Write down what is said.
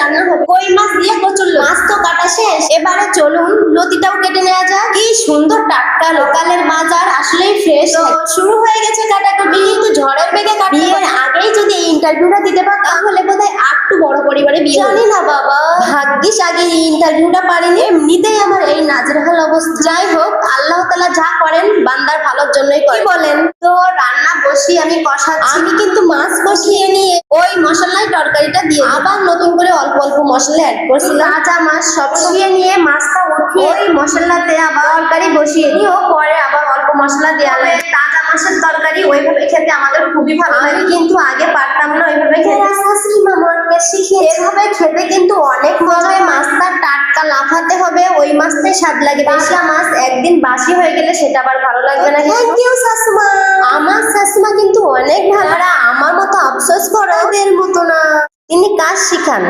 রান্না হবে। কই মাছ দিয়ে কচুর মাছ তো কাটা শেষ, এবারে চলুন লতিটাও কেটে নেওয়া যাক। কি সুন্দর টাটকা লোকালের মাছ, আর আসলেই ফ্রেশ। শুরু হয়ে গেছে কাটাকুটি, কিন্তু ঝড়ের বেগে কাটতে বিয়ের আগেই যদি এই ইন্টারভিউটা দিতে পারতাম তাহলে বোধহয় একটু বড় পরিবারে বিয়ে। জানি না বাবা, ভাগ্যিস আগে এই ইন্টারভিউটা পারিনি, এমনিতেই আমার এই নাজেহাল অবস্থা। যাই হোক, আল্লাহ তাআলা যা করেন বান্দার ভালোর জন্যই করেন। কি বলেন? তো রান্না বসিয়ে আমি কষাচ্ছি। আমি কিন্তু মাছ কষিয়ে নিয়ে ওই মশলায় তরকারিটা দিয়ে আবার নতুন করে অল্প অল্প মশলা অ্যাড করছিলাম। কাঁচা মাছ সব কষিয়ে নিয়ে মাছটা উঠিয়ে ওই মশলাতে আবার তরকারি বসিয়ে দিও, পরে আবার অল্প মশলা দেওয়া লাগে। তাজা মাছের তরকারি ওইভাবে খেতে আমাদের খুবই ভালো লাগে, কিন্তু আগে পারতাম না ওইভাবে খেতে। শাশুড়ি মা আমাকে শিখিয়ে এভাবে খেতে কিন্তু অনেক মজা। মাছটা টাটকা লাফাতে হবে, ওই মাছটাই স্বাদ লাগে। বাসা মাছ একদিন বাসি হয়ে গেলে সেটা আবার ভালো লাগবে না। থ্যাংক ইউ শাশুমা। আমার শাশুমা কিন্তু অনেক ভালো, আমার মতো আফসোস করা এদের মতো না, তিনি কাজ শিখান।